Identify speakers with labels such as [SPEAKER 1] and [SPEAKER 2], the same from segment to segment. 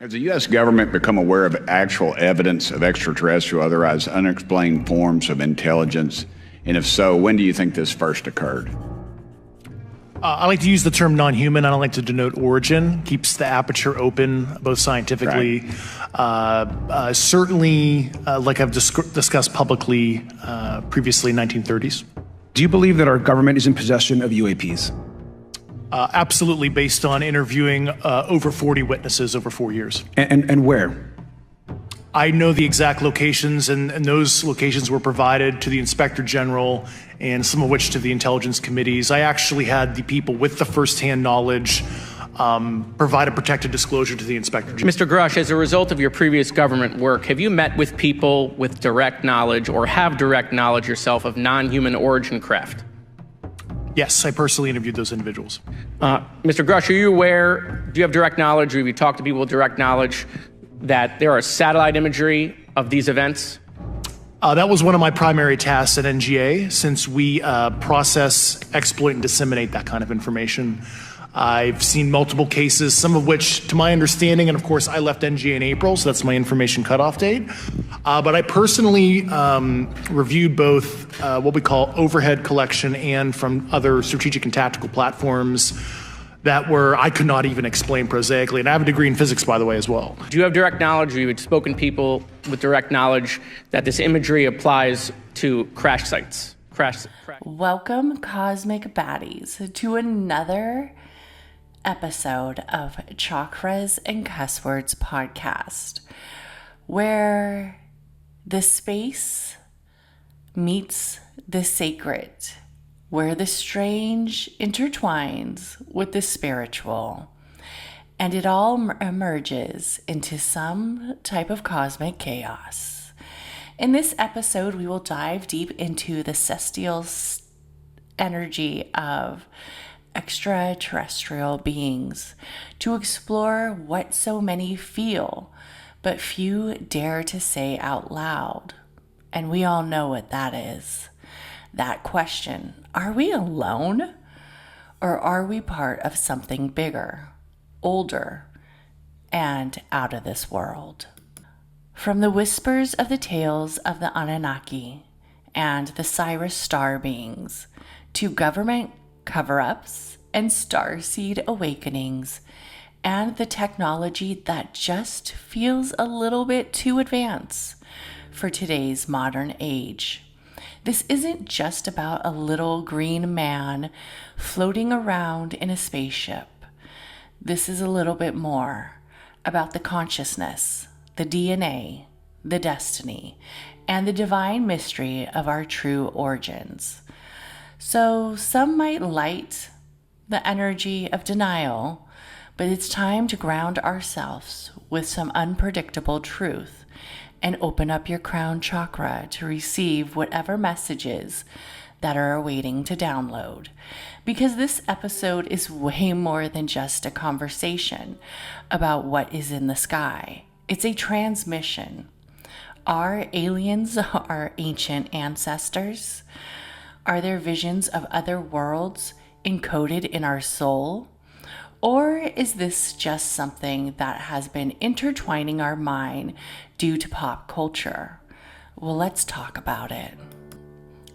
[SPEAKER 1] Has the U.S. government become aware of actual evidence of extraterrestrial, otherwise unexplained forms of intelligence? And if so, when do you think this first occurred?
[SPEAKER 2] I like to use the term non-human. I don't like to denote origin. Keeps the aperture open, both scientifically. Right. Certainly, like I've discussed publicly previously, 1930s.
[SPEAKER 3] Do you believe that our government is in possession of UAPs?
[SPEAKER 2] Absolutely, based on interviewing over 40 witnesses over 4 years.
[SPEAKER 3] And where?
[SPEAKER 2] I know the exact locations, and those locations were provided to the Inspector General, and some of which to the intelligence committees. I actually had the people with the firsthand knowledge provide a protected disclosure to the Inspector General.
[SPEAKER 4] Mr. Grush, as a result of your previous government work, have you met with people with direct knowledge or have direct knowledge yourself of non-human origin craft?
[SPEAKER 2] Yes, I personally interviewed those individuals.
[SPEAKER 4] Mr. Grush, are you aware, do you have direct knowledge, or have you talked to people with direct knowledge that there are satellite imagery of these events?
[SPEAKER 2] That was one of my primary tasks at NGA, since we process, exploit, and disseminate that kind of information. I've seen multiple cases, some of which, to my understanding, and of course I left NGA in April, so that's my information cutoff date, but I personally reviewed both what we call overhead collection and from other strategic and tactical platforms that I could not even explain prosaically. And I have a degree in physics, by the way, as well.
[SPEAKER 4] Do you have direct knowledge, or you had spoken to people with direct knowledge that this imagery applies to crash sites?
[SPEAKER 5] Welcome, Cosmic Baddies, to another episode of Chakras and Cusswords podcast, where the space meets the sacred, where the strange intertwines with the spiritual, and it all emerges into some type of cosmic chaos. In this episode, we will dive deep into the celestial energy of extraterrestrial beings to explore what so many feel, but few dare to say out loud. And we all know what that is. That question, are we alone? Or are we part of something bigger, older, and out of this world? From the whispers of the tales of the Anunnaki and the Sirius star beings, to government cover-ups and starseed awakenings, and the technology that just feels a little bit too advanced for today's modern age. This isn't just about a little green man floating around in a spaceship. This is a little bit more about the consciousness, the DNA, the destiny, and the divine mystery of our true origins. So some might light the energy of denial, but it's time to ground ourselves with some unpredictable truth and open up your crown chakra to receive whatever messages that are awaiting to download. Because this episode is way more than just a conversation about what is in the sky. It's a transmission. Are aliens our ancient ancestors? Are there visions of other worlds encoded in our soul? Or is this just something that has been intertwining our mind due to pop culture? Well, let's talk about it.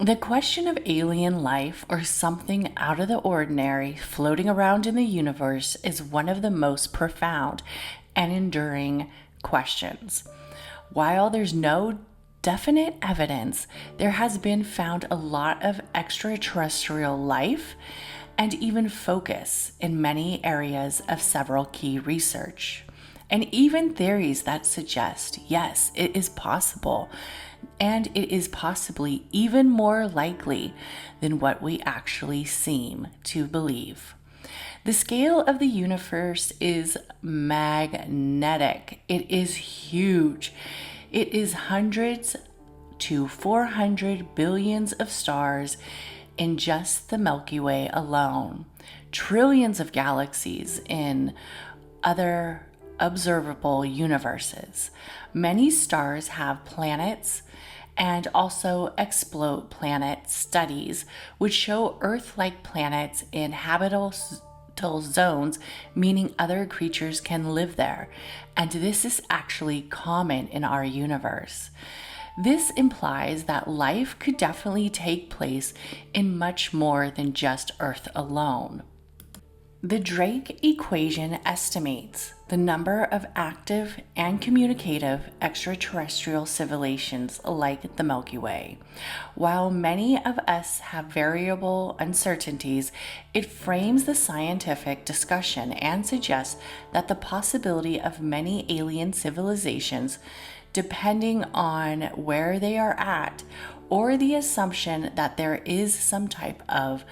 [SPEAKER 5] The question of alien life or something out of the ordinary floating around in the universe is one of the most profound and enduring questions. While there's no definite evidence, there has been found a lot of extraterrestrial life and even focus in many areas of several key research, and even theories that suggest, yes, it is possible, and it is possibly even more likely than what we actually seem to believe. The scale of the universe is magnetic. It is huge. It is hundreds to 400 billions of stars in just the Milky Way alone, trillions of galaxies in other observable universes. Many stars have planets and also exoplanet studies, which show Earth-like planets in habitable zones, meaning other creatures can live there, and this is actually common in our universe. This implies that life could definitely take place in much more than just Earth alone. The Drake equation estimates the number of active and communicative extraterrestrial civilizations like the Milky Way. While many of us have variable uncertainties, it frames the scientific discussion and suggests that the possibility of many alien civilizations, depending on where they are at, or the assumption that there is some type of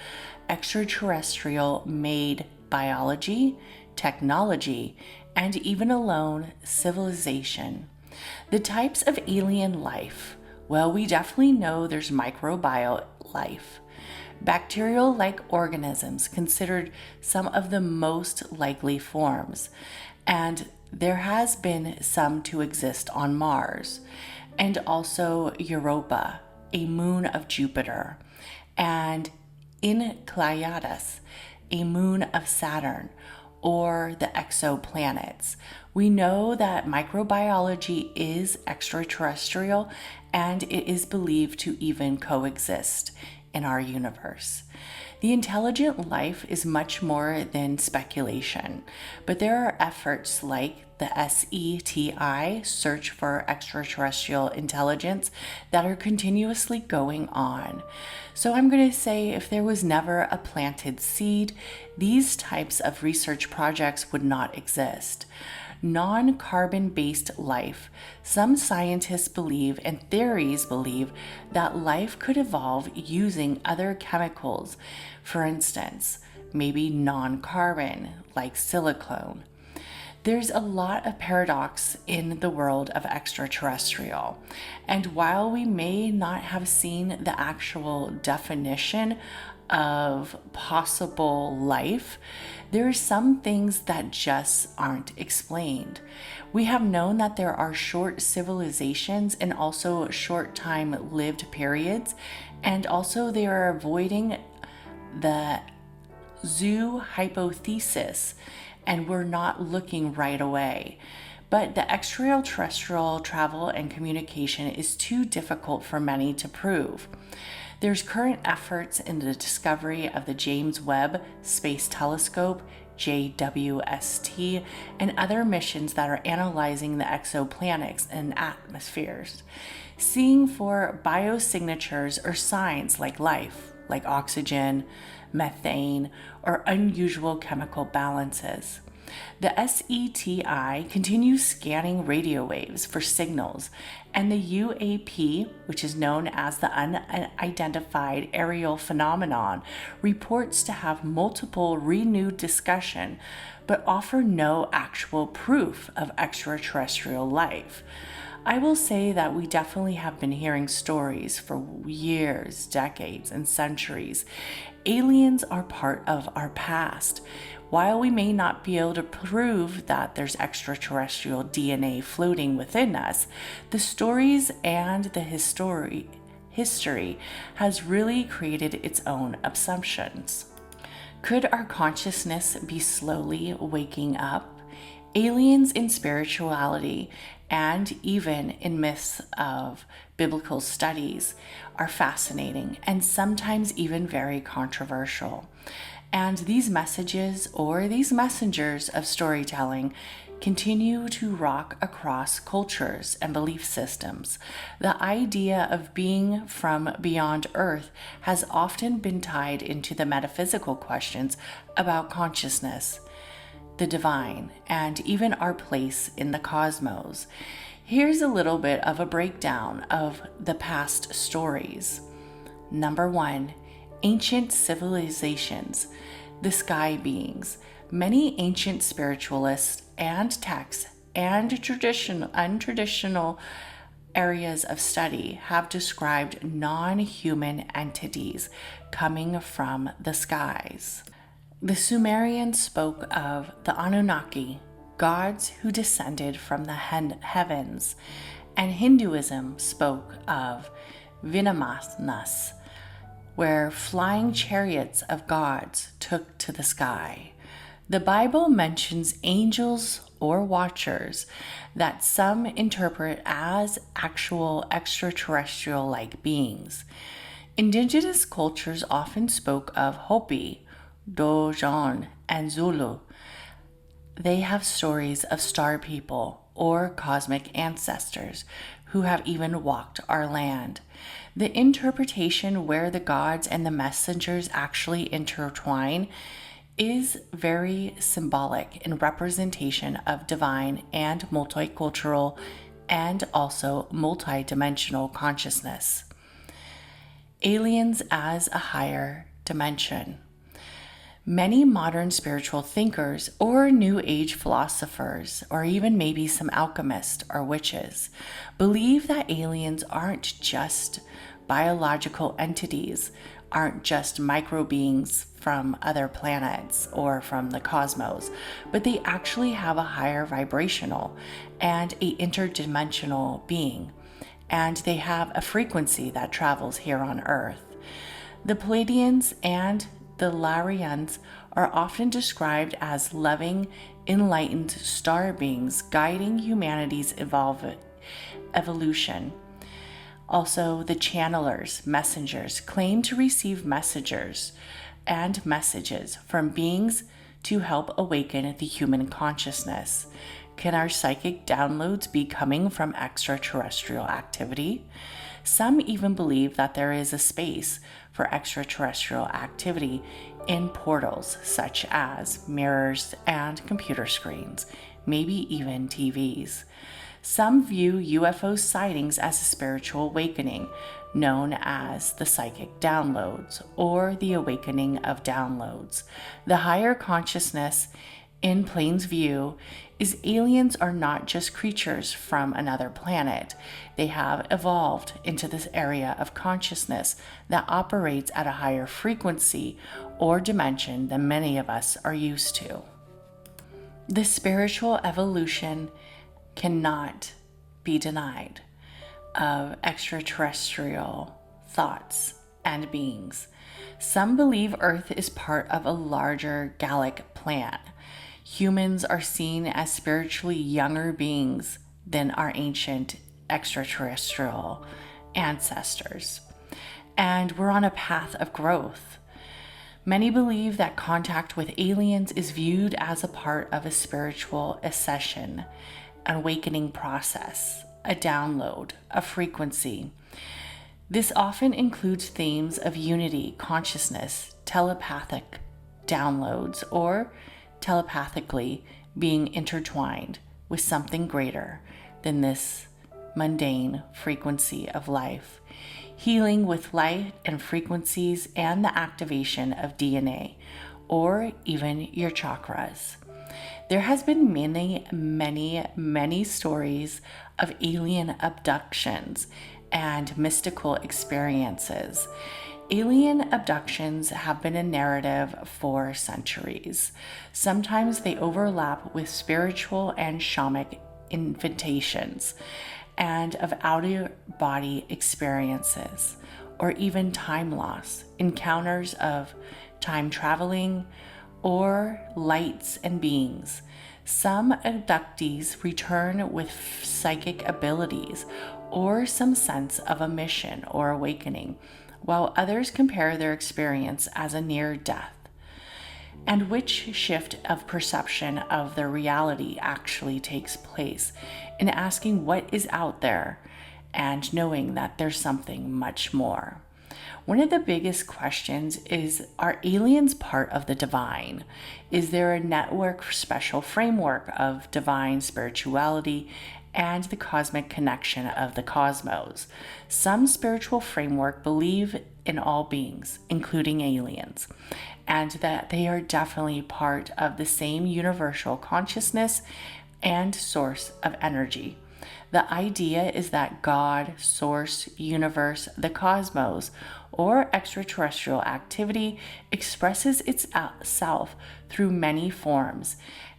[SPEAKER 5] extraterrestrial made biology, technology, and even alone civilization. The types of alien life, well, we definitely know there's microbial life. Bacterial-like organisms considered some of the most likely forms, and there has been some to exist on Mars, and also Europa, a moon of Jupiter, and in Pleiades, a moon of Saturn, or the exoplanets. We know that microbiology is extraterrestrial, and it is believed to even coexist in our universe. The intelligent life is much more than speculation, but there are efforts like the SETI, Search for Extraterrestrial Intelligence, that are continuously going on. So I'm going to say if there was never a planted seed, these types of research projects would not exist. Non-carbon based life. Some scientists believe and theories believe that life could evolve using other chemicals. For instance, maybe non-carbon, like silicone. There's a lot of paradox in the world of extraterrestrial. And while we may not have seen the actual definition of possible life, there are some things that just aren't explained. We have known that there are short civilizations and also short time lived periods, and also they are avoiding the zoo hypothesis, and we're not looking right away. But the extraterrestrial travel and communication is too difficult for many to prove. There's current efforts in the discovery of the James Webb Space Telescope, JWST, and other missions that are analyzing the exoplanets and atmospheres, seeing for biosignatures or signs like life, like oxygen, methane, or unusual chemical balances. The SETI continues scanning radio waves for signals, and the UAP, which is known as the Unidentified Aerial Phenomenon, reports to have multiple renewed discussion, but offer no actual proof of extraterrestrial life. I will say that we definitely have been hearing stories for years, decades, and centuries. Aliens are part of our past. While we may not be able to prove that there's extraterrestrial DNA floating within us, the stories and the history has really created its own assumptions. Could our consciousness be slowly waking up? Aliens in spirituality and even in myths of biblical studies are fascinating and sometimes even very controversial. And these messages or these messengers of storytelling continue to rock across cultures and belief systems. The idea of being from beyond Earth has often been tied into the metaphysical questions about consciousness, the divine, and even our place in the cosmos. Here's a little bit of a breakdown of the past stories. Number 1, ancient civilizations, the sky beings. Many ancient spiritualists and texts and untraditional areas of study have described non-human entities coming from the skies. The Sumerians spoke of the Anunnaki, gods who descended from the heavens, and Hinduism spoke of Vinamanas, where flying chariots of gods took to the sky. The Bible mentions angels or watchers that some interpret as actual extraterrestrial like beings. Indigenous cultures often spoke of Hopi, Dogon, and Zulu. They have stories of star people or cosmic ancestors who have even walked our land. The interpretation where the gods and the messengers actually intertwine is very symbolic in representation of divine and multicultural and also multidimensional consciousness. Aliens as a higher dimension. Many modern spiritual thinkers or New Age philosophers, or even maybe some alchemists or witches, believe that aliens aren't just biological entities, aren't just micro beings from other planets or from the cosmos, but they actually have a higher vibrational and a interdimensional being, and they have a frequency that travels here on Earth. The Pleiadians and the Lyrians are often described as loving, enlightened star beings guiding humanity's evolution. Also, the channelers, messengers, claim to receive messages from beings to help awaken the human consciousness. Can our psychic downloads be coming from extraterrestrial activity? Some even believe that there is a space for extraterrestrial activity in portals such as mirrors and computer screens, maybe even TVs. Some view UFO sightings as a spiritual awakening, known as the psychic downloads or the awakening of downloads. The higher consciousness in plain view is aliens are not just creatures from another planet. They have evolved into this area of consciousness that operates at a higher frequency or dimension than many of us are used to. The spiritual evolution cannot be denied of extraterrestrial thoughts and beings. Some believe Earth is part of a larger galactic plan. Humans are seen as spiritually younger beings than our ancient extraterrestrial ancestors, and we're on a path of growth. Many believe that contact with aliens is viewed as a part of a spiritual ascension, an awakening process, a download, a frequency. This often includes themes of unity, consciousness, telepathic downloads, or telepathically being intertwined with something greater than this mundane frequency of life, healing with light and frequencies, and the activation of DNA, or even your chakras. There has been many stories of alien abductions and mystical experiences. Alien abductions have been a narrative for centuries. Sometimes they overlap with spiritual and shamanic invitations and of out-of-body experiences, or even time loss, encounters of time traveling, or lights and beings. Some abductees return with psychic abilities or some sense of a mission or awakening, while others compare their experience as a near death. And which shift of perception of their reality actually takes place in asking what is out there and knowing that there's something much more. One of the biggest questions is, are aliens part of the divine? Is there a network special framework of divine spirituality and the cosmic connection of the cosmos? Some spiritual framework believe in all beings, including aliens, and that they are definitely part of the same universal consciousness and source of energy. The idea is that God, source, universe, the cosmos, or extraterrestrial activity expresses itself through many forms,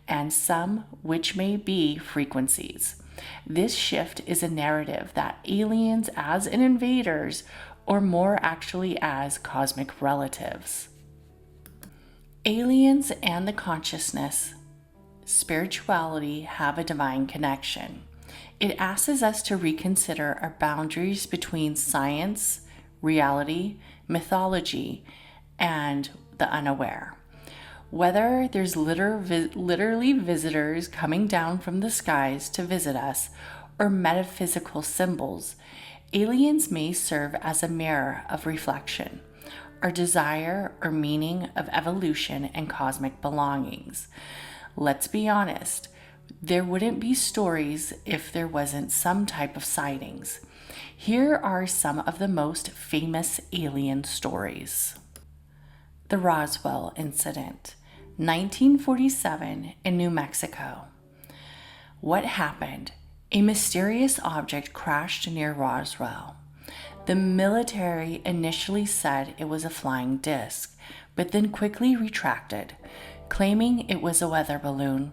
[SPEAKER 5] and some which may be frequencies. This shift is a narrative that aliens as in invaders, or more actually as cosmic relatives. Aliens and the consciousness, spirituality have a divine connection. It asks us to reconsider our boundaries between science, reality, mythology, and the unaware. Whether there's literally visitors coming down from the skies to visit us or metaphysical symbols, aliens may serve as a mirror of reflection, our desire or meaning of evolution and cosmic belongings. Let's be honest, there wouldn't be stories if there wasn't some type of sightings. Here are some of the most famous alien stories. The Roswell Incident, 1947 in New Mexico. What happened? A mysterious object crashed near Roswell. The military initially said it was a flying disc, but then quickly retracted, claiming it was a weather balloon.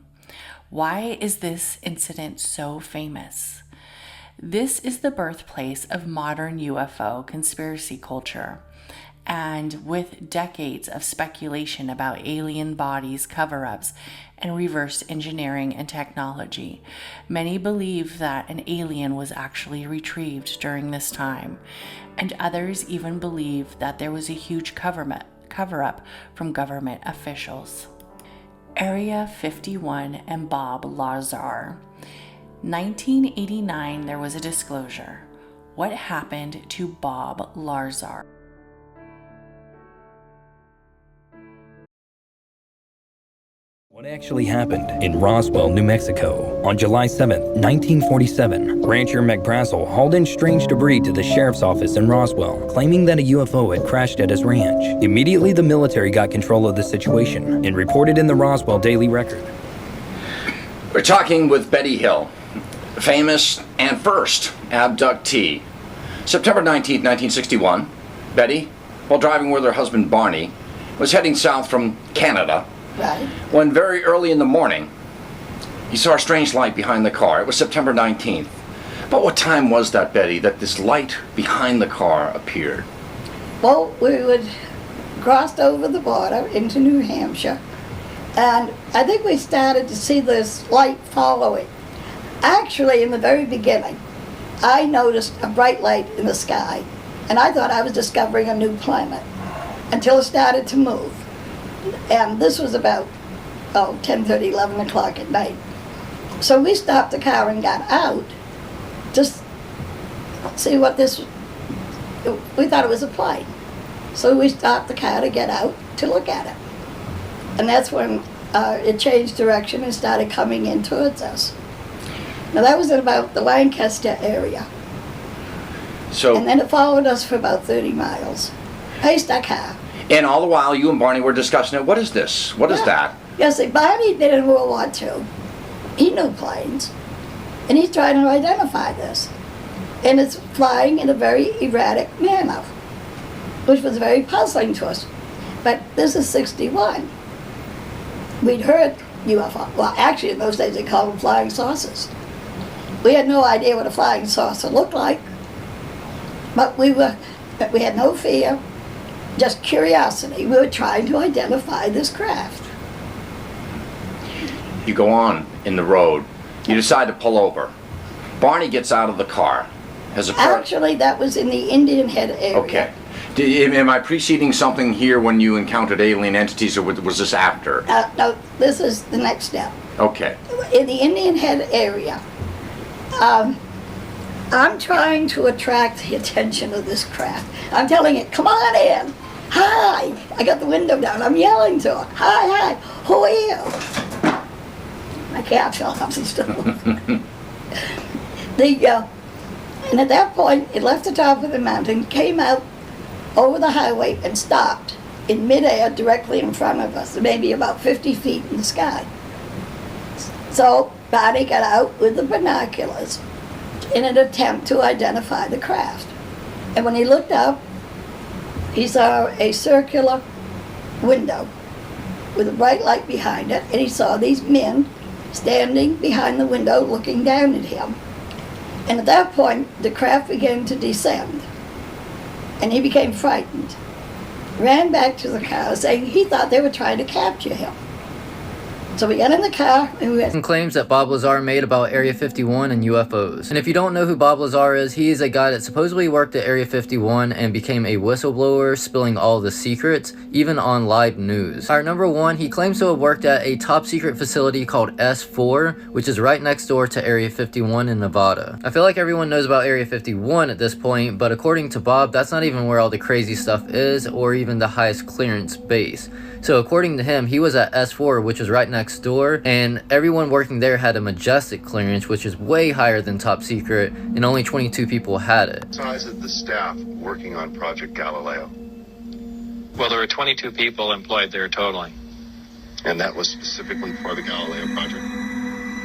[SPEAKER 5] Why is this incident so famous? This is the birthplace of modern UFO conspiracy culture, and with decades of speculation about alien bodies, cover-ups, and reverse engineering and technology, many believe that an alien was actually retrieved during this time, and others even believe that there was a huge cover-up from government officials. Area 51 and Bob Lazar. 1989, there was a disclosure. What happened to Bob Lazar?
[SPEAKER 6] What actually happened in Roswell, New Mexico on July 7, 1947? Rancher McBrazel hauled in strange debris to the sheriff's office in Roswell, claiming that a UFO had crashed at his ranch. Immediately, the military got control of the situation and reported in the Roswell Daily Record.
[SPEAKER 7] We're talking with Betty Hill, famous and first abductee. September 19, 1961, Betty, while driving with her husband Barney, was heading south from Canada.
[SPEAKER 8] Right.
[SPEAKER 7] When very early in the morning, he saw a strange light behind the car. It was September 19th. But what time was that, Betty, that this light behind the car appeared?
[SPEAKER 8] Well, we would crossed over the border into New Hampshire, and I think we started to see this light following. Actually, in the very beginning, I noticed a bright light in the sky, and I thought I was discovering a new planet until it started to move. And this was about 10:30, 11 o'clock at night. So we stopped the car and got out to see what this, we thought it was a plane. So we stopped the car to get out to look at it. And that's when it changed direction and started coming in towards us. Now that was in about the Lancaster area.
[SPEAKER 7] So,
[SPEAKER 8] and then it followed us for about 30 miles. Paced our car.
[SPEAKER 7] And all the while, you and Barney were discussing it. What is this? What is that?
[SPEAKER 8] Yes, Barney did in World War II. He knew planes, and he's trying to identify this. And it's flying in a very erratic manner, which was very puzzling to us. But this is 61. We'd heard UFO. Well, actually, in those days, they called them flying saucers. We had no idea what a flying saucer looked like, but we had no fear. Just curiosity. We were trying to identify this craft.
[SPEAKER 7] You go on in the road. You decide to pull over. Barney gets out of the car.
[SPEAKER 8] Actually, that was in the Indian Head area.
[SPEAKER 7] Okay. Am I preceding something here when you encountered alien entities, or was this after?
[SPEAKER 8] No, this is the next step.
[SPEAKER 7] Okay.
[SPEAKER 8] In the Indian Head area, I'm trying to attract the attention of this craft. I'm telling it, come on in. Hi! I got the window down. I'm yelling to her. Hi, who are you? My cat fell off the stove. And at that point, it left the top of the mountain, came out over the highway, and stopped in midair directly in front of us, maybe about 50 feet in the sky. So Barney got out with the binoculars in an attempt to identify the craft. And when he looked up, he saw a circular window with a bright light behind it, and he saw these men standing behind the window looking down at him. And at that point, the craft began to descend, and he became frightened. ran back to the car saying he thought they were trying to capture him. So we got in the car and we went.
[SPEAKER 9] Claims that Bob Lazar made about Area 51 and UFOs. And if you don't know who Bob Lazar is, he is a guy that supposedly worked at Area 51 and became a whistleblower, spilling all the secrets, even on live news. Alright, number one, he claims to have worked at a top secret facility called S4, which is right next door to Area 51 in Nevada. I feel like everyone knows about Area 51 at this point, but according to Bob, that's not even where all the crazy stuff is, or even the highest clearance base. So according to him, he was at S4, which was right next door, and everyone working there had a majestic clearance, which is way higher than top secret, and only 22 people had it.
[SPEAKER 10] Size of the staff working on Project Galileo?
[SPEAKER 11] Well, there were 22 people employed there totally.
[SPEAKER 10] And that was specifically for the Galileo project?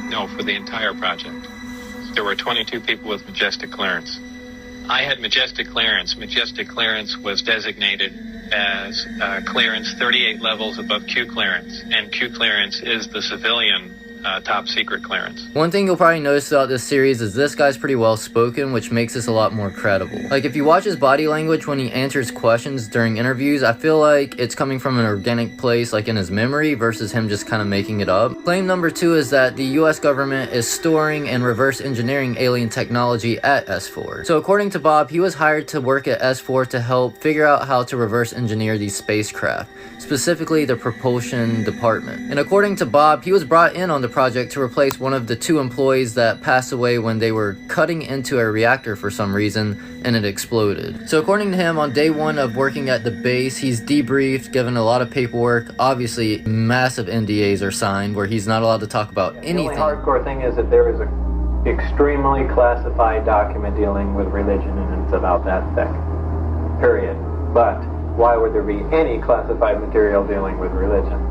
[SPEAKER 11] No, for the entire project. There were 22 people with majestic clearance. I had majestic clearance. Majestic clearance was designated as clearance 38 levels above Q clearance, and Q clearance is the civilian top secret clearance.
[SPEAKER 9] One thing you'll probably notice throughout this series is this guy's pretty well spoken, which makes this a lot more credible. Like, if you watch his body language when he answers questions during interviews, I feel like it's coming from an organic place, like in his memory, versus him just kind of making it up. Claim number two is that the US government is storing and reverse engineering alien technology at S4. So according to Bob, he was hired to work at S4 to help figure out how to reverse engineer these spacecraft, specifically the propulsion department. And according to Bob, he was brought in on the project to replace one of the two employees that passed away when they were cutting into a reactor for some reason, and it exploded. So according to him, on day one of working at the base, he's debriefed, given a lot of paperwork. Obviously, massive NDAs are signed where he's not allowed to talk about anything.
[SPEAKER 12] The only hardcore thing is that there is an extremely classified document dealing with religion, and it's about that thick. Period. But why would there be any classified material dealing with religion?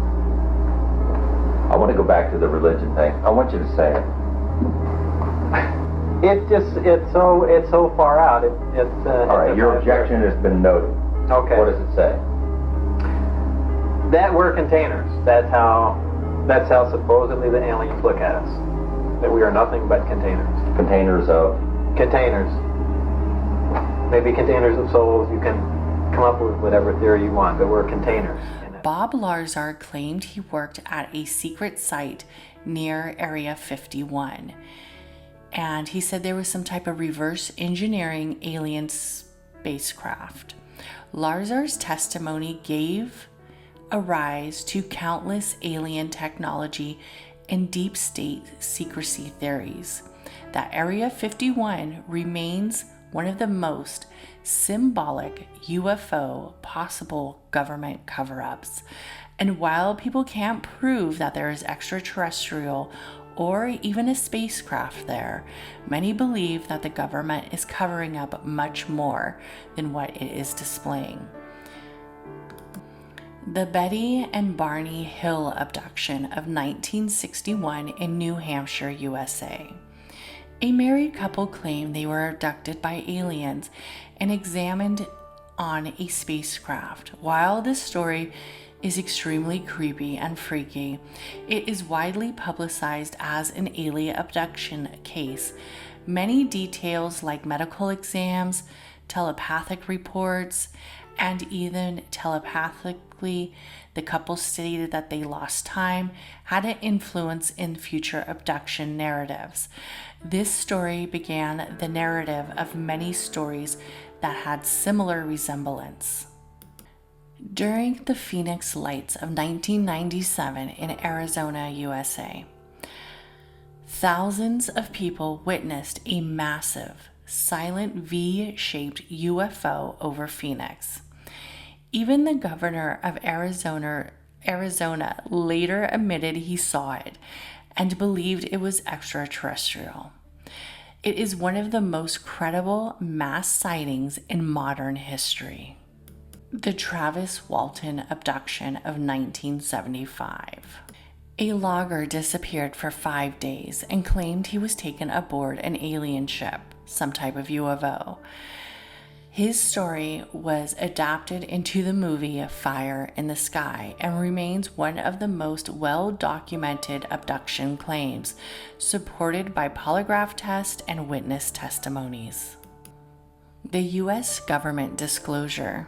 [SPEAKER 13] I want to go back to the religion thing. I want you to say it.
[SPEAKER 12] It's so far out.
[SPEAKER 13] All right, your objection has been noted.
[SPEAKER 12] Okay.
[SPEAKER 13] What does it say?
[SPEAKER 12] That we're containers. That's how supposedly the aliens look at us. That we are nothing but containers.
[SPEAKER 13] Containers of?
[SPEAKER 12] Containers. Maybe containers of souls. You can come up with whatever theory you want, but we're containers.
[SPEAKER 5] Bob Lazar claimed he worked at a secret site near Area 51. And he said there was some type of reverse engineering alien spacecraft. Lazar's testimony gave a rise to countless alien technology and deep state secrecy theories. That Area 51 remains one of the most symbolic UFO possible government cover-ups. And while people can't prove that there is extraterrestrial or even a spacecraft there, many believe that the government is covering up much more than what it is displaying. The Betty and Barney Hill abduction of 1961 in New Hampshire, USA. A married couple claimed they were abducted by aliens and examined on a spacecraft. While this story is extremely creepy and freaky, it is widely publicized as an alien abduction case. Many details like medical exams, telepathic reports, and even telepathically, the couple stated that they lost time, had an influence in future abduction narratives. This story began the narrative of many stories that had similar resemblance. During the Phoenix Lights of 1997 in Arizona, USA, thousands of people witnessed a massive, silent V-shaped UFO over Phoenix. Even the governor of Arizona later admitted he saw it and believed it was extraterrestrial. It is one of the most credible mass sightings in modern history. The Travis Walton abduction of 1975. A logger disappeared for 5 days and claimed he was taken aboard an alien ship, some type of UFO. His story was adapted into the movie Fire in the Sky and remains one of the most well-documented abduction claims, supported by polygraph tests and witness testimonies. The U.S. government disclosure.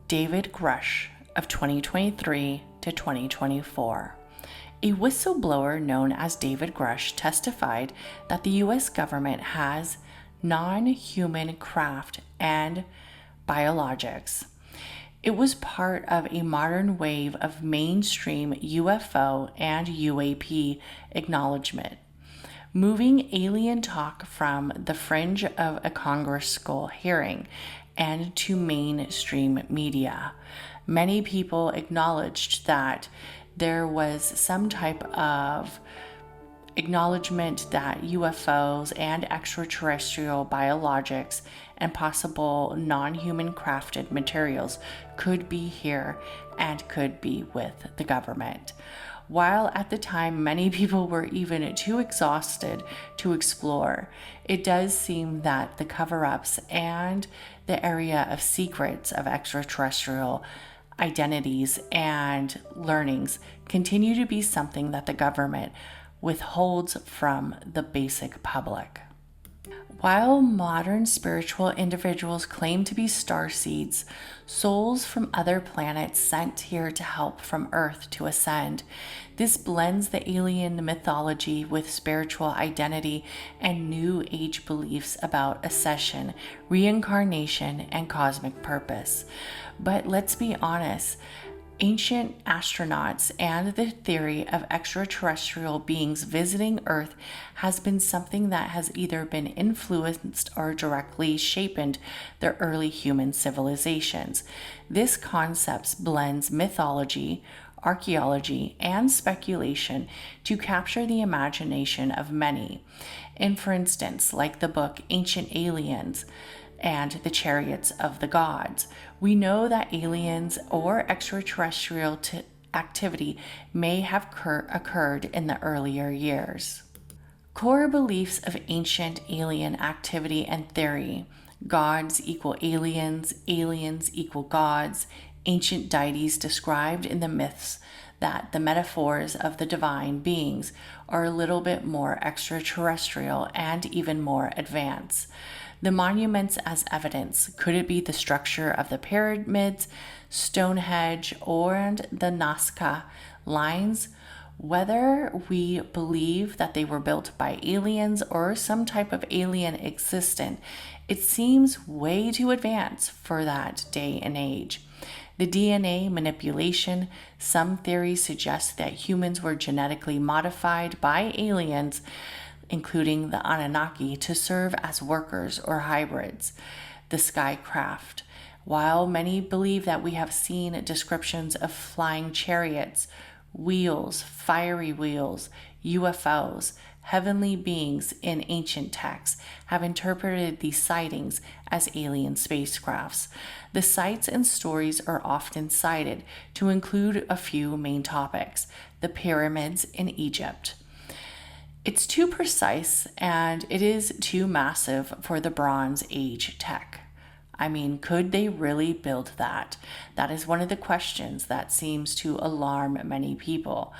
[SPEAKER 5] David Grush of 2023 to 2024. A whistleblower known as David Grush testified that the U.S. government has non-human craft and biologics. It was part of a modern wave of mainstream UFO and UAP acknowledgement, moving alien talk from the fringe of a congressional hearing and to mainstream media. Many people acknowledged that there was some type of acknowledgement that UFOs and extraterrestrial biologics and possible non-human crafted materials could be here and could be with the government. While at the time many people were even too exhausted to explore, it does seem that the cover-ups and the area of secrets of extraterrestrial identities and learnings continue to be something that the government withholds from the basic public. While modern spiritual individuals claim to be starseeds, souls from other planets sent here to help from Earth to ascend, this blends the alien mythology with spiritual identity and New Age beliefs about ascension, reincarnation, and cosmic purpose. But let's be honest, ancient astronauts and the theory of extraterrestrial beings visiting Earth has been something that has either been influenced or directly shaped the early human civilizations. This concept blends mythology, archaeology, and speculation to capture the imagination of many. And for instance, like the book Ancient Aliens and the Chariots of the Gods, we know that aliens or extraterrestrial activity may have occurred in the earlier years. Core beliefs of ancient alien activity and theory: gods equal aliens, aliens equal gods, ancient deities described in the myths, that the metaphors of the divine beings are a little bit more extraterrestrial and even more advanced. The monuments as evidence: could it be the structure of the pyramids, Stonehenge, or the Nazca lines? Whether we believe that they were built by aliens or some type of alien existent, it seems way too advanced for that day and age. The DNA manipulation: some theories suggest that humans were genetically modified by aliens, including the Anunnaki, to serve as workers or hybrids. The skycraft: while many believe that we have seen descriptions of flying chariots, wheels, fiery wheels, UFOs, heavenly beings in ancient texts have interpreted these sightings as alien spacecrafts. The sites and stories are often cited to include a few main topics: the pyramids in Egypt. It's too precise and it is too massive for the Bronze Age tech. I mean, could they really build that? That is one of the questions that seems to alarm many people.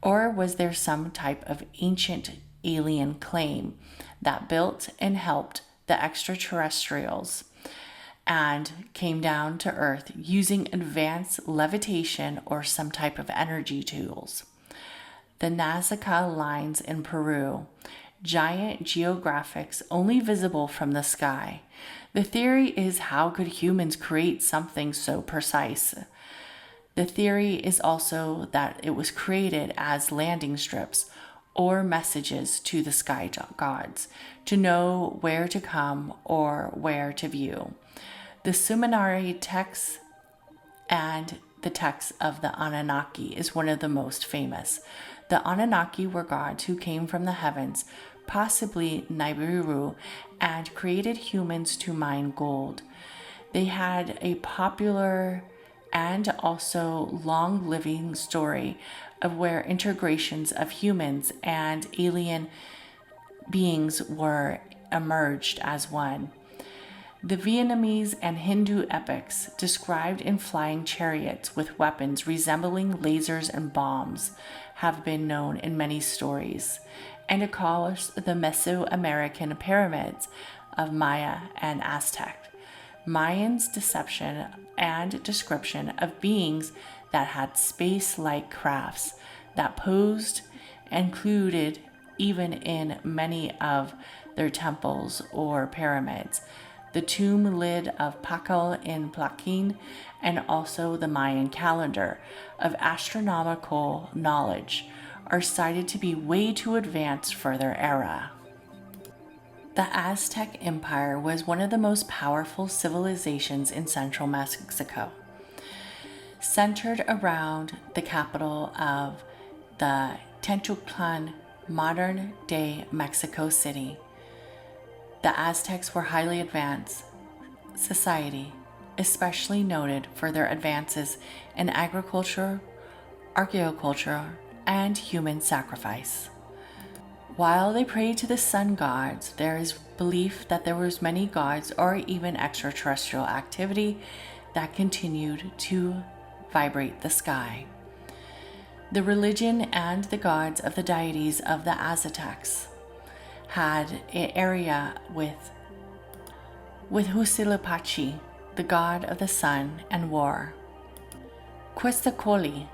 [SPEAKER 5] Or was there some type of ancient alien claim that built and helped the extraterrestrials and came down to Earth using advanced levitation or some type of energy tools? The Nazca lines in Peru: giant geographics only visible from the sky. The theory is, how could humans create something so precise? The theory is also that it was created as landing strips or messages to the sky gods to know where to come or where to view. The Sumerian texts and the text of the Anunnaki is one of the most famous. The Anunnaki were gods who came from the heavens, possibly Nibiru, and created humans to mine gold. They had a popular and also long-living story of where integrations of humans and alien beings were emerged as one. The Vietnamese and Hindu epics described in flying chariots with weapons resembling lasers and bombs have been known in many stories. And of course, the Mesoamerican pyramids of Maya and Aztec. Mayans' deception and description of beings that had space-like crafts that posed included even in many of their temples or pyramids, the tomb lid of Pakal in Plaquin, and also the Mayan calendar of astronomical knowledge are cited to be way too advanced for their era. The Aztec Empire was one of the most powerful civilizations in central Mexico, centered around the capital of the Tenochtitlan, modern-day Mexico City. The Aztecs were highly advanced society, especially noted for their advances in agriculture, archaeoculture, and human sacrifice. While they prayed to the sun gods, there is belief that there was many gods or even extraterrestrial activity that continued to vibrate the sky. The religion and the gods of the deities of the Aztecs had an area with Huitzilopochtli, the god of the sun and war, Quetzalcoatl,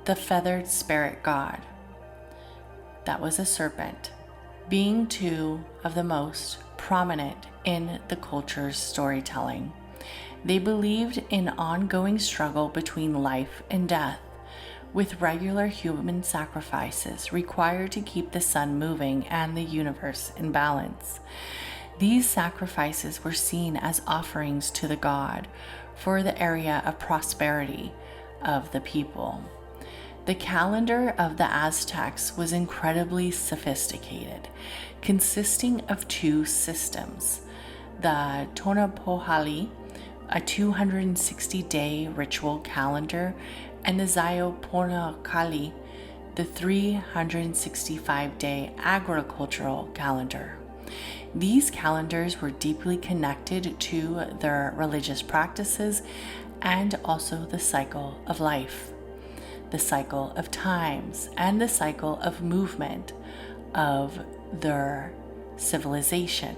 [SPEAKER 5] the feathered spirit god, that was a serpent, being two of the most prominent in the culture's storytelling. They believed in ongoing struggle between life and death, with regular human sacrifices required to keep the sun moving and the universe in balance. These sacrifices were seen as offerings to the god for the area of prosperity of the people. The calendar of the Aztecs was incredibly sophisticated, consisting of two systems: the Tonopahali, a 260-day ritual calendar, and the Zioponokali, the 365-day agricultural calendar. These calendars were deeply connected to their religious practices and also the cycle of life, the cycle of times, and the cycle of movement of their civilization.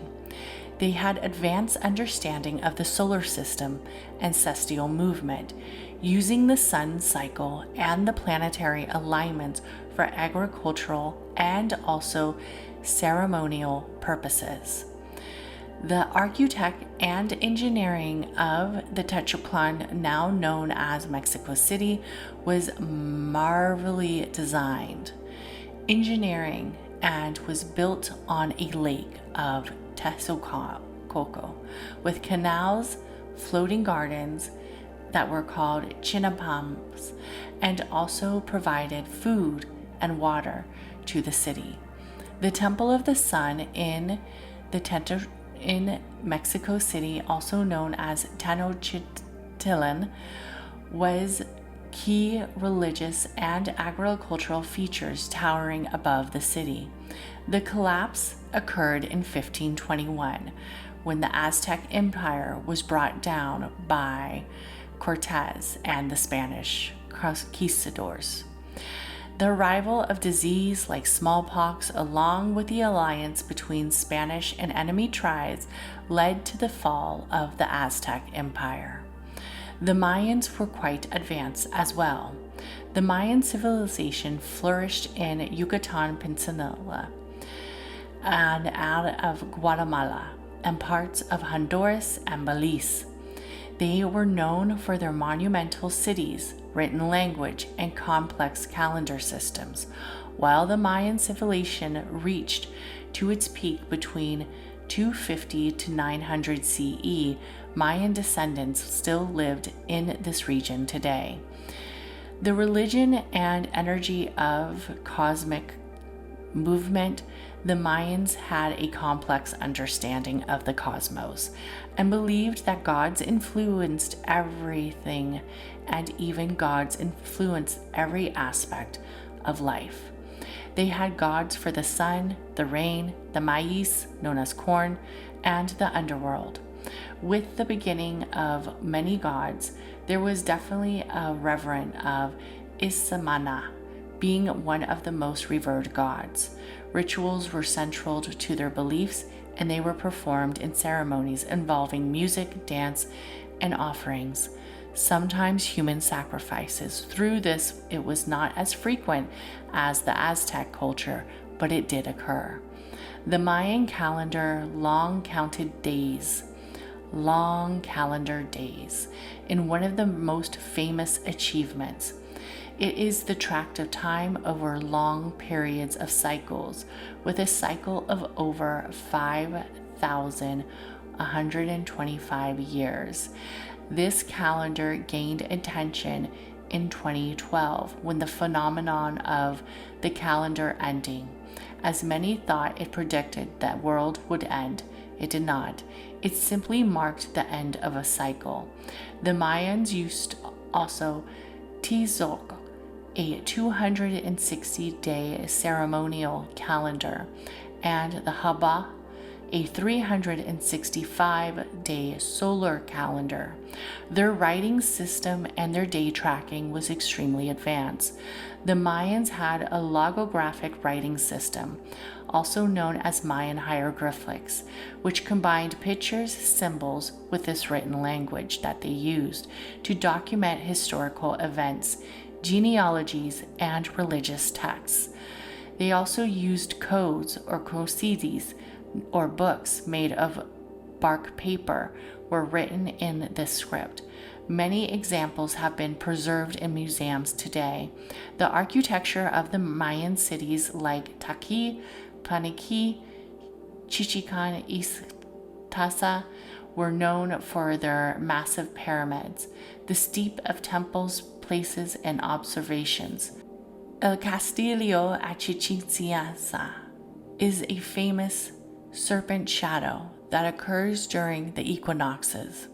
[SPEAKER 5] They had advanced understanding of the solar system and celestial movement, using the sun cycle and the planetary alignments for agricultural and also ceremonial purposes. The architect and engineering of the Tenochtitlan, now known as Mexico City, was marvelously designed, engineering, and was built on a lake of Texcoco, with canals, floating gardens that were called chinampas, and also provided food and water to the city. The Temple of the Sun in Mexico City, also known as Tenochtitlan, was key religious and agricultural features towering above the city. The collapse occurred in 1521 when the Aztec Empire was brought down by Cortez and the Spanish conquistadors. The arrival of disease like smallpox, along with the alliance between Spanish and enemy tribes, led to the fall of the Aztec Empire. The Mayans were quite advanced as well. The Mayan civilization flourished in Yucatan Peninsula and out of Guatemala and parts of Honduras and Belize. They were known for their monumental cities, written language, and complex calendar systems. While the Mayan civilization reached to its peak between 250 to 900 CE, Mayan descendants still lived in this region today. The religion and energy of cosmic movement, the Mayans had a complex understanding of the cosmos and believed that gods influenced everything, and even gods influenced every aspect of life. They had gods for the sun, the rain, the maize, known as corn, and the underworld. With the beginning of many gods, there was definitely a reverence of Isamana, being one of the most revered gods. Rituals were central to their beliefs and they were performed in ceremonies involving music, dance, and offerings, sometimes human sacrifices. Through this, it was not as frequent as the Aztec culture, but it did occur. The Mayan calendar long calendar days, in one of the most famous achievements. It is the tract of time over long periods of cycles, with a cycle of over 5,125 years. This calendar gained attention in 2012 when the phenomenon of the calendar ending, as many thought it predicted that world would end. It did not. It simply marked the end of a cycle. The Mayans used also Tzolk'l, a 260-day ceremonial calendar, and the Haba, a 365-day solar calendar. Their writing system and their day tracking was extremely advanced. The Mayans had a logographic writing system, also known as Mayan hieroglyphics, which combined pictures, symbols with this written language that they used to document historical events, genealogies, and religious texts. They also used codes or cosides, or books made of bark paper, were written in this script. Many examples have been preserved in museums today. The architecture of the Mayan cities like Taki, Paniki, Chichican, Istasa were known for their massive pyramids, the steep of temples, places, and observations. El Castillo at Chichén Itzá is a famous serpent shadow that occurs during the equinoxes,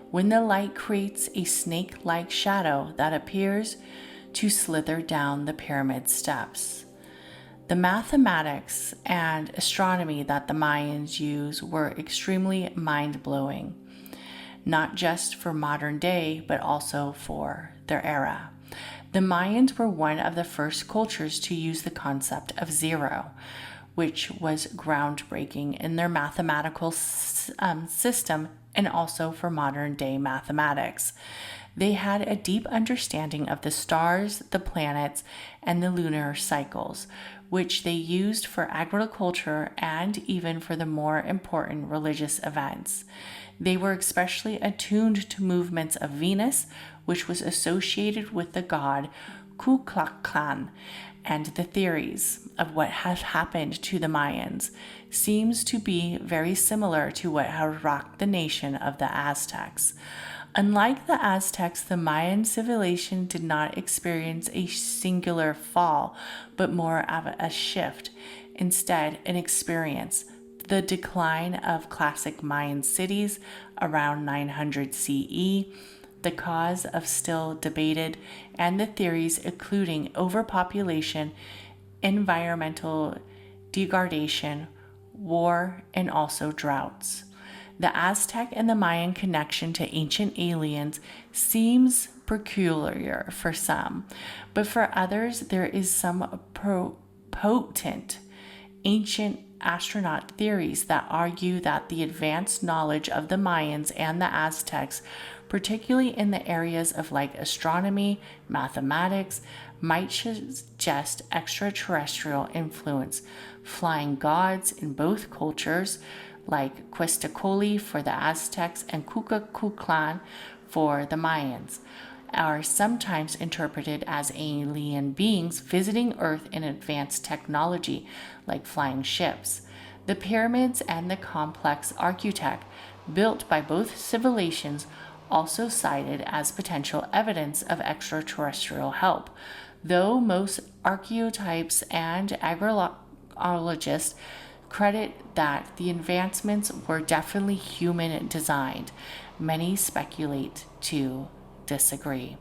[SPEAKER 5] when the light creates a snake-like shadow that appears to slither down the pyramid steps. The mathematics and astronomy that the Mayans used were extremely mind-blowing, not just for modern day, but also for their era. The Mayans were one of the first cultures to use the concept of zero, which was groundbreaking in their mathematical system and also for modern day mathematics. They had a deep understanding of the stars, the planets, and the lunar cycles, which they used for agriculture and even for the more important religious events. They were especially attuned to movements of Venus, which was associated with the god Kukulkan, and the theories of what has happened to the Mayans seems to be very similar to what had rocked the nation of the Aztecs. Unlike the Aztecs, the Mayan civilization did not experience a singular fall, but more of a shift. Instead, an experience the decline of classic Mayan cities around 900 CE, the cause of still debated, and the theories including overpopulation, environmental degradation, war, and also droughts. The Aztec and the Mayan connection to ancient aliens seems peculiar for some, but for others there is some potent ancient astronaut theories that argue that the advanced knowledge of the Mayans and the Aztecs, particularly in the areas of like astronomy, mathematics, might suggest extraterrestrial influence, flying gods in both cultures, like Quetzalcoatl for the Aztecs and Kukulkan for the Mayans, are sometimes interpreted as alien beings visiting Earth in advanced technology, like flying ships. The pyramids and the complex architecture built by both civilizations also cited as potential evidence of extraterrestrial help, though most archetypes and archaeologists credit that the advancements were definitely human designed. Many speculate to disagree.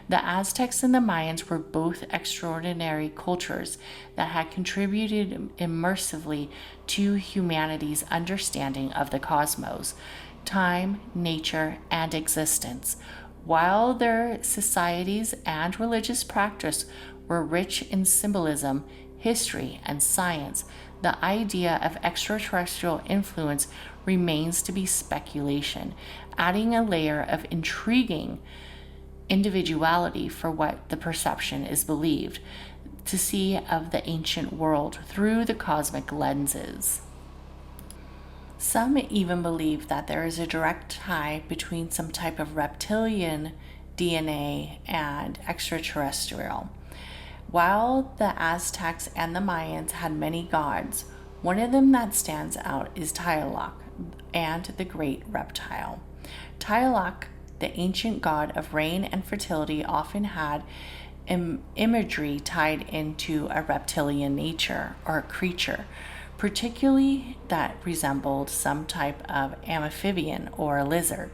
[SPEAKER 5] The Aztecs and the Mayans were both extraordinary cultures that had contributed immersively to humanity's understanding of the cosmos, time, nature, and existence. While their societies and religious practice were rich in symbolism, history, and science, The idea of extraterrestrial influence remains to be speculation, adding a layer of intriguing individuality for what the perception is believed to see of the ancient world through the cosmic lenses. Some even believe that there is a direct tie between some type of reptilian DNA and extraterrestrial. While the Aztecs and the Mayans had many gods, one of them that stands out is Tlaloc and the great reptile. Tlaloc, the ancient god of rain and fertility, often had imagery tied into a reptilian nature or a creature, particularly that resembled some type of amphibian or a lizard.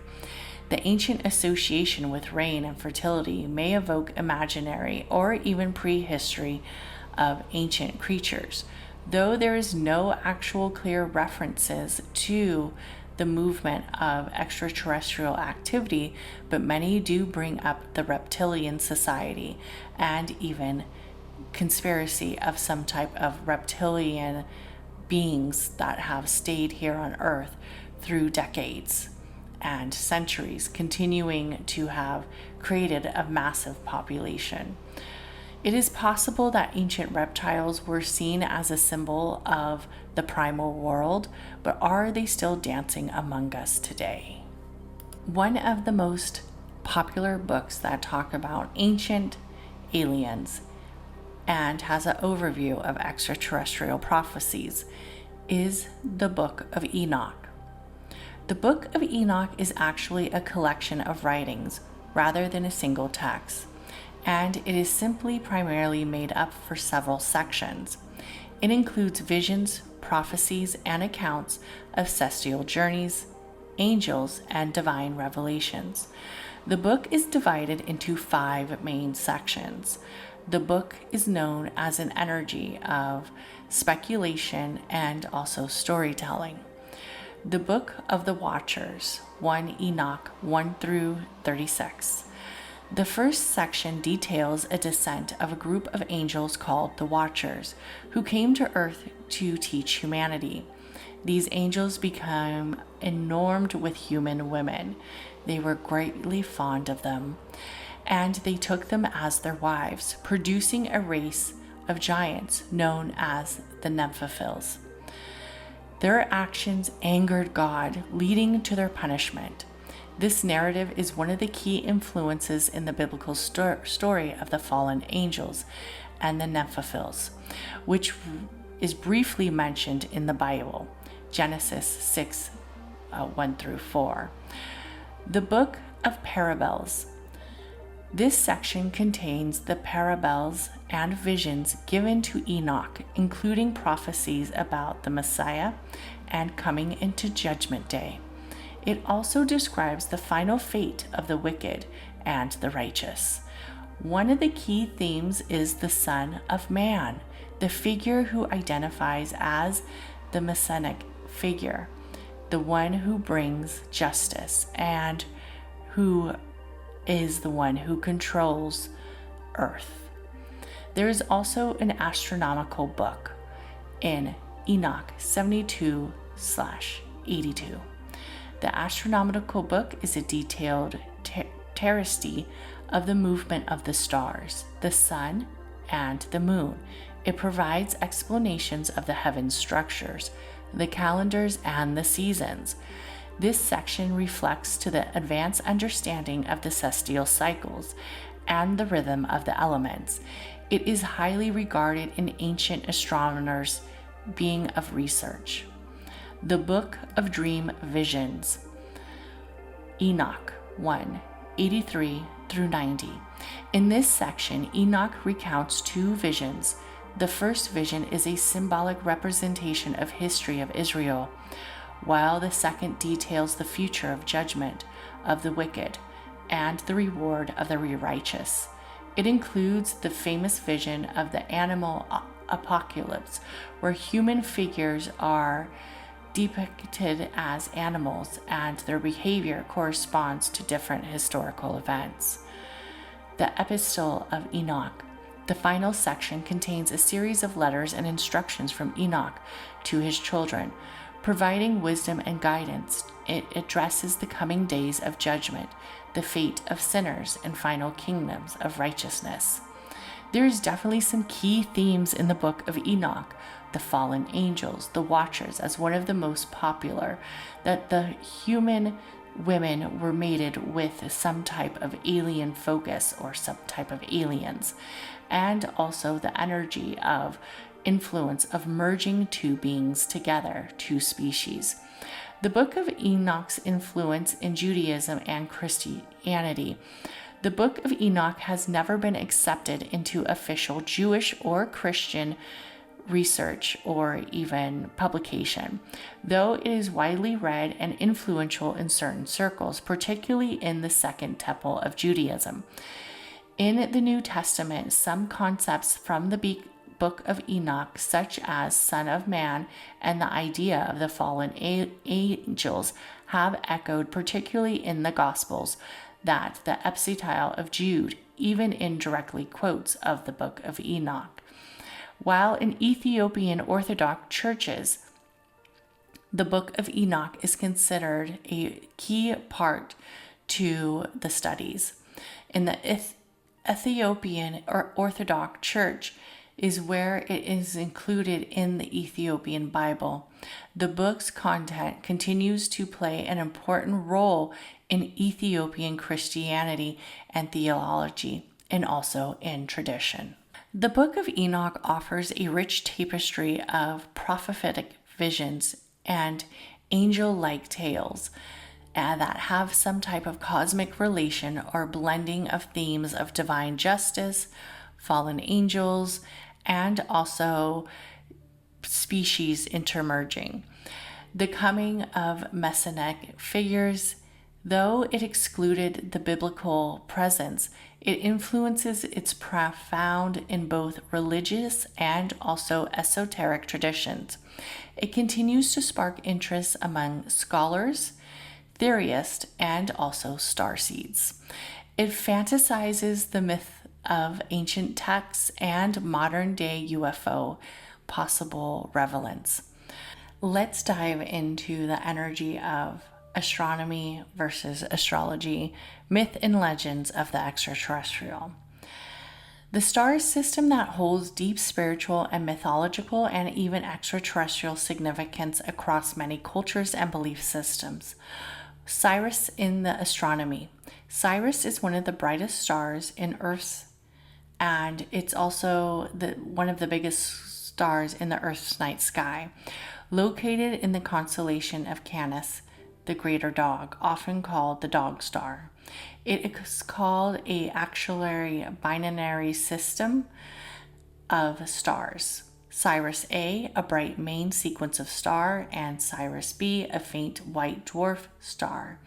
[SPEAKER 5] The ancient association with rain and fertility may evoke imaginary or even prehistory of ancient creatures, though there is no actual clear references to the movement of extraterrestrial activity, but many do bring up the reptilian society and even conspiracy of some type of reptilian beings that have stayed here on Earth through decades and centuries, continuing to have created a massive population. It is possible that ancient reptiles were seen as a symbol of the primal world, but are they still dancing among us today? One of the most popular books that talk about ancient aliens and has an overview of extraterrestrial prophecies is the Book of Enoch. The Book of Enoch is actually a collection of writings rather than a single text, and it is simply primarily made up for several sections. It includes visions, prophecies, and accounts of celestial journeys, angels, and divine revelations. The book is divided into 5 main sections. The book is known as an energy of speculation and also storytelling. The Book of the Watchers, 1 Enoch 1 through 36. The first section details a descent of a group of angels called the Watchers, who came to Earth to teach humanity. These angels became enamored with human women. They were greatly fond of them, and they took them as their wives, producing a race of giants known as the Nephilim. Their actions angered God, leading to their punishment. This narrative is one of the key influences in the biblical story of the fallen angels and the Nephilim, which is briefly mentioned in the Bible, Genesis 6, 1 through 4. The Book of Parables. This section contains the parables and visions given to Enoch, including prophecies about the Messiah and coming into Judgment Day. It also describes the final fate of the wicked and the righteous. One of the key themes is the Son of Man, the figure who identifies as the Messianic figure, the one who brings justice and who is the one who controls Earth. There is also an astronomical book in Enoch 72/82. The astronomical book is a detailed terrasty of the movement of the stars, the sun, and the moon. It provides explanations of the heaven's structures, the calendars, and the seasons. This section reflects to the advanced understanding of the celestial cycles and the rhythm of the elements. It is highly regarded in ancient astronomers being of research. The Book of Dream Visions, Enoch 1, 83 through 90. In this section, Enoch recounts 2 visions. The first vision is a symbolic representation of history of Israel, while the second details the future of judgment of the wicked and the reward of the righteous. It includes the famous vision of the animal apocalypse, where human figures are depicted as animals and their behavior corresponds to different historical events. The Epistle of Enoch. The final section contains a series of letters and instructions from Enoch to his children, providing wisdom and guidance. It addresses the coming days of judgment, the fate of sinners, and final kingdoms of righteousness. There's definitely some key themes in the book of Enoch: the fallen angels, the watchers as one of the most popular, that the human women were mated with some type of alien focus or some type of aliens, and also the energy of influence of merging two beings together, two species. The book of Enoch's influence in Judaism and Christianity. The book of Enoch has never been accepted into official Jewish or Christian research or even publication, though it is widely read and influential in certain circles, particularly in the Second Temple of Judaism. In the New Testament, some concepts from the book of Enoch, such as Son of Man and the idea of the fallen angels, have echoed, particularly in the Gospels, that the epistle of Jude even indirectly quotes of the book of Enoch. While in Ethiopian Orthodox churches, the book of Enoch is considered a key part to the studies. In the Ethiopian Orthodox Church is where it is included in the Ethiopian Bible. The book's content continues to play an important role in Ethiopian Christianity and theology, and also in tradition. The Book of Enoch offers a rich tapestry of prophetic visions and angel-like tales that have some type of cosmic relation or blending of themes of divine justice, fallen angels, and also species intermerging. The coming of messianic figures, though it excluded the biblical presence, it influences its profound in both religious and also esoteric traditions. It continues to spark interest among scholars, theorists, and also starseeds. It fantasizes the myth of ancient texts and modern-day UFO possible relevance. Let's dive into the energy of astronomy versus astrology, myth and legends of the extraterrestrial. The star system that holds deep spiritual and mythological and even extraterrestrial significance across many cultures and belief systems. Sirius in the astronomy. Sirius is one of the brightest stars in Earth's, and it's also one of the biggest stars in the Earth's night sky. Located in the constellation of Canis, the greater dog, often called the dog star. It is called a actually binary system of stars. Sirius A, a bright main sequence of star, and Sirius B, a faint white dwarf star.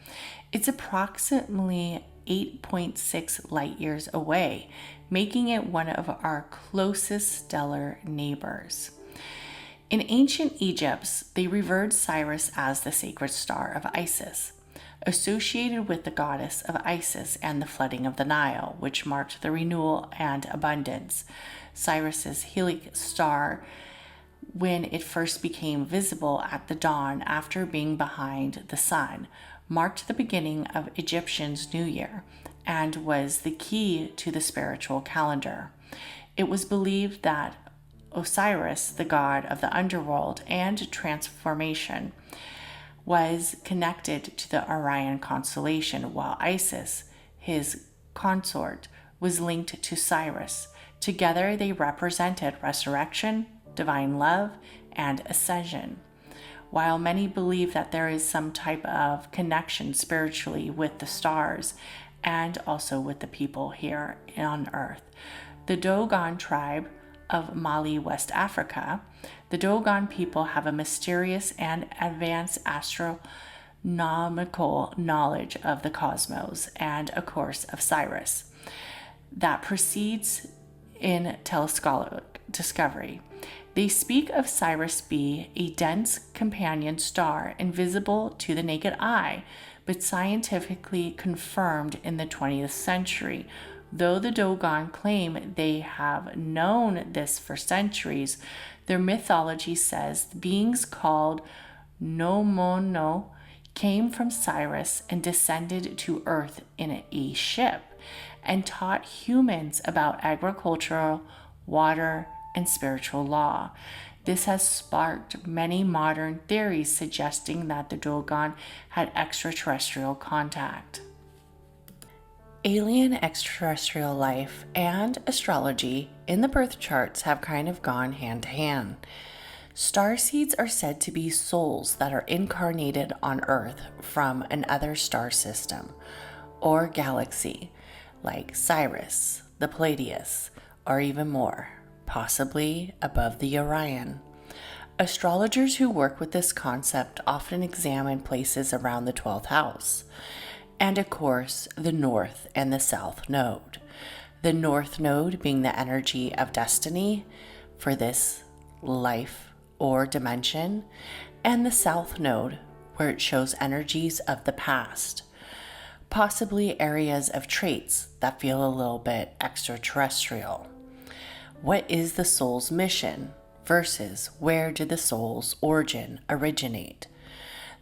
[SPEAKER 5] It's approximately 8.6 light years away, making it one of our closest stellar neighbors. In ancient Egypt, they revered Sirius as the sacred star of Isis, associated with the goddess of Isis and the flooding of the Nile, which marked the renewal and abundance. Sirius's helix star, when it first became visible at the dawn after being behind the sun, marked the beginning of Egyptians' New Year and was the key to the spiritual calendar. It was believed that Osiris, the god of the underworld and transformation, was connected to the Orion constellation, while Isis, his consort, was linked to Sirius. Together they represented resurrection, divine love, and ascension. While many believe that there is some type of connection spiritually with the stars and also with the people here on Earth, the Dogon tribe of Mali, West Africa, the Dogon people have a mysterious and advanced astronomical knowledge of the cosmos and, of course, of Sirius that proceeds in telescopic discovery. They speak of Sirius B, a dense companion star invisible to the naked eye, but scientifically confirmed in the 20th century Though the Dogon claim they have known this for centuries, their mythology says beings called Nomono came from Sirius and descended to Earth in a ship and taught humans about agricultural, water, and spiritual law. This has sparked many modern theories suggesting that the Dogon had extraterrestrial contact. Alien extraterrestrial life and astrology in the birth charts have kind of gone hand to hand. Starseeds are said to be souls that are incarnated on Earth from another star system or galaxy, like Sirius, the Pleiades, or even more, possibly above the Orion. Astrologers who work with this concept often examine places around the 12th house, and of course, the North and the South Node. The North Node being the energy of destiny for this life or dimension, and the South Node, where it shows energies of the past, possibly areas of traits that feel a little bit extraterrestrial. What is the soul's mission versus where did the soul's origin originate?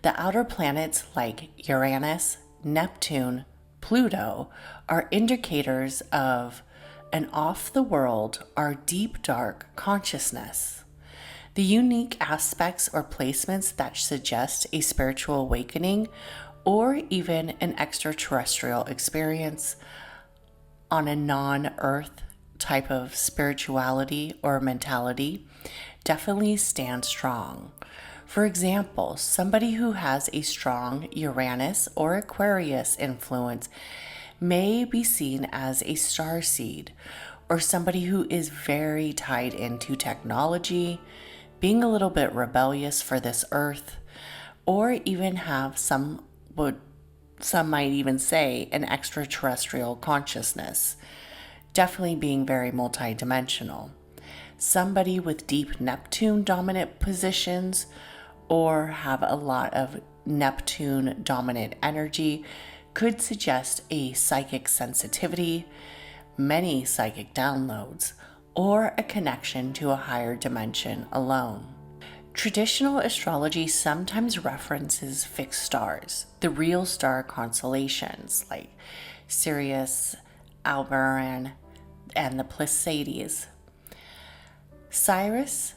[SPEAKER 5] The outer planets like Uranus, Neptune, Pluto are indicators of an off-the-world or deep dark consciousness. The unique aspects or placements that suggest a spiritual awakening or even an extraterrestrial experience on a non-Earth type of spirituality or mentality definitely stand strong. For example, somebody who has a strong Uranus or Aquarius influence may be seen as a starseed, or somebody who is very tied into technology, being a little bit rebellious for this earth, or even have some might even say an extraterrestrial consciousness, definitely being very multidimensional. Somebody with deep Neptune dominant positions or have a lot of Neptune dominant energy could suggest a psychic sensitivity, many psychic downloads, or a connection to a higher dimension alone. Traditional astrology sometimes references fixed stars, the real star constellations like Sirius, Aldebaran, and the Pleiades. Sirius,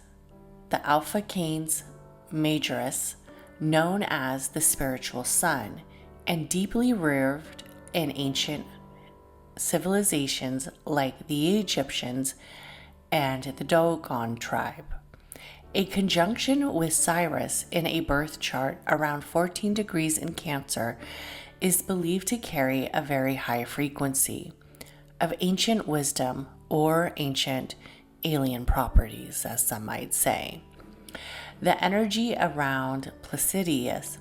[SPEAKER 5] the Alpha Canis Majoris, known as the spiritual sun, and deeply revered in ancient civilizations like the Egyptians and the Dogon tribe. A conjunction with Sirius in a birth chart around 14 degrees in Cancer is believed to carry a very high frequency of ancient wisdom or ancient alien properties, as some might say. The energy around Pleiades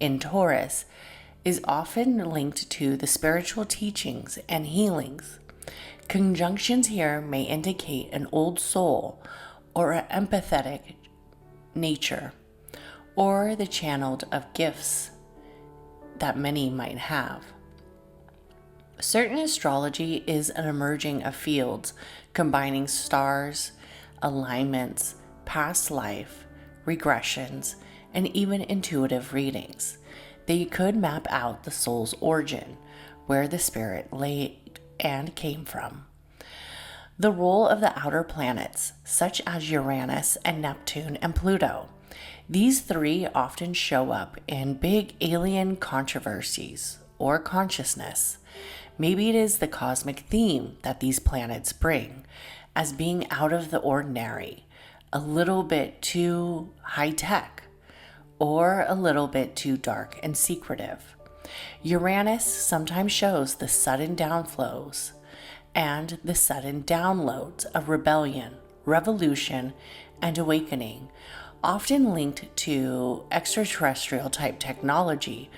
[SPEAKER 5] in Taurus is often linked to the spiritual teachings and healings. Conjunctions here may indicate an old soul or an empathetic nature, or the channeled of gifts that many might have. Certain astrology is an emerging of fields combining stars, alignments, past life, regressions, and even intuitive readings. They could map out the soul's origin, where the spirit lay and came from. The role of the outer planets, such as Uranus and Neptune and Pluto. These three often show up in big alien controversies or consciousness. Maybe it is the cosmic theme that these planets bring as being out of the ordinary, a little bit too high-tech, or a little bit too dark and secretive. Uranus sometimes shows the sudden downflows and the sudden downloads of rebellion, revolution, and awakening, often linked to extraterrestrial type technology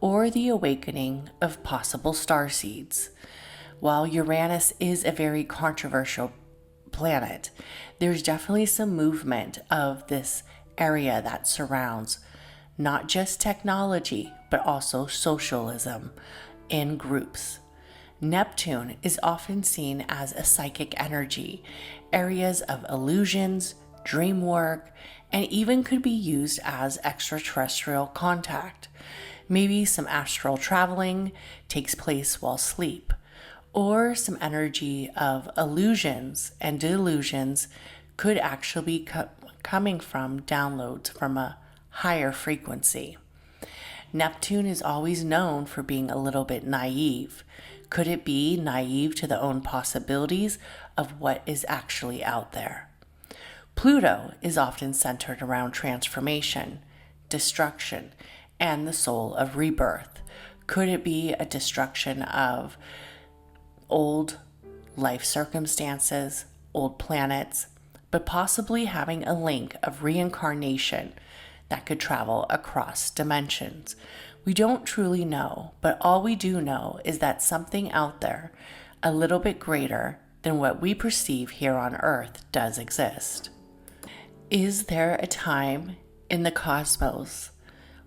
[SPEAKER 5] or the awakening of possible starseeds. While Uranus is a very controversial planet, there's definitely some movement of this area that surrounds not just technology, but also socialism in groups. Neptune is often seen as a psychic energy, areas of illusions, dream work, and even could be used as extraterrestrial contact. Maybe some astral traveling takes place while asleep, or some energy of illusions and delusions could actually be coming from downloads from a higher frequency. Neptune is always known for being a little bit naive. Could it be naive to the own possibilities of what is actually out there? Pluto is often centered around transformation, destruction, and the soul of rebirth. Could it be a destruction of old life circumstances, old planets, but possibly having a link of reincarnation that could travel across dimensions? We don't truly know, but all we do know is that something out there, a little bit greater than what we perceive here on Earth, does exist. Is there a time in the cosmos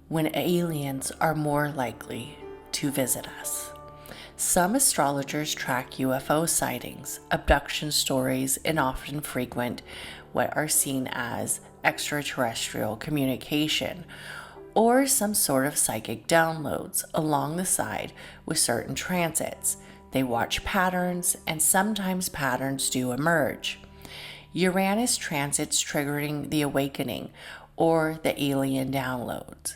[SPEAKER 5] when aliens are more likely to visit us? Some astrologers track UFO sightings, abduction stories, and often frequent what are seen as extraterrestrial communication, or some sort of psychic downloads along the side with certain transits. They watch patterns, and sometimes patterns do emerge. Uranus transits triggering the awakening or the alien downloads.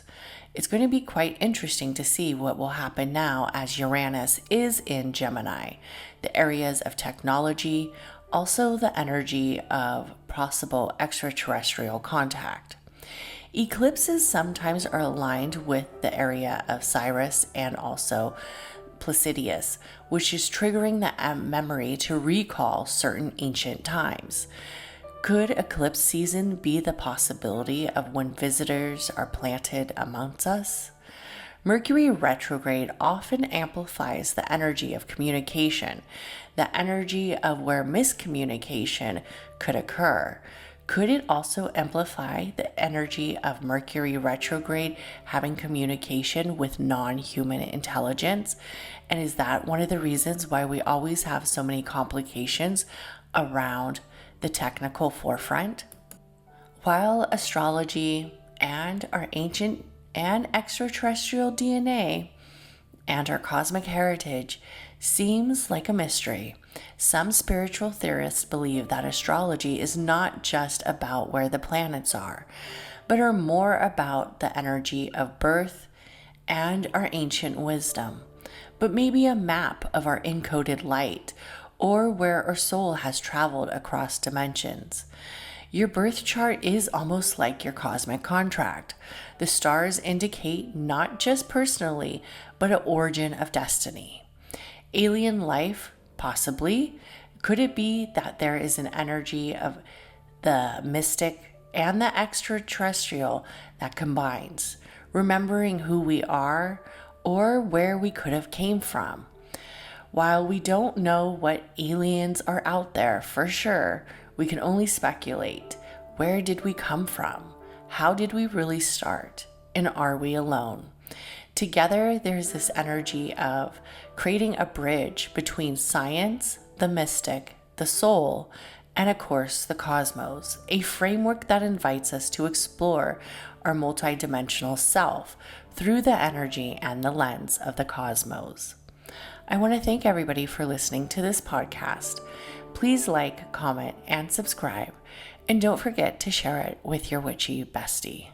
[SPEAKER 5] It's going to be quite interesting to see what will happen now as Uranus is in Gemini, the areas of technology, also the energy of possible extraterrestrial contact. Eclipses sometimes are aligned with the area of Sirius and also Pleiades, which is triggering the memory to recall certain ancient times. Could eclipse season be the possibility of when visitors are planted amongst us? Mercury retrograde often amplifies the energy of communication, the energy of where miscommunication could occur. Could it also amplify the energy of Mercury retrograde having communication with non-human intelligence? And is that one of the reasons why we always have so many complications around the technical forefront? While astrology and our ancient and extraterrestrial DNA and our cosmic heritage seems like a mystery, some spiritual theorists believe that astrology is not just about where the planets are, but are more about the energy of birth and our ancient wisdom, but maybe a map of our encoded light or where our soul has traveled across dimensions. Your birth chart is almost like your cosmic contract. The stars indicate not just personally, but an origin of destiny. Alien life, possibly. Could it be that there is an energy of the mystic and the extraterrestrial that combines, remembering who we are or where we could have came from? While we don't know what aliens are out there for sure, we can only speculate. Where did we come from? How did we really start? And are we alone? Together, there's this energy of creating a bridge between science, the mystic, the soul, and of course, the cosmos, a framework that invites us to explore our multidimensional self through the energy and the lens of the cosmos. I want to thank everybody for listening to this podcast. Please like, comment, and subscribe, and don't forget to share it with your witchy bestie.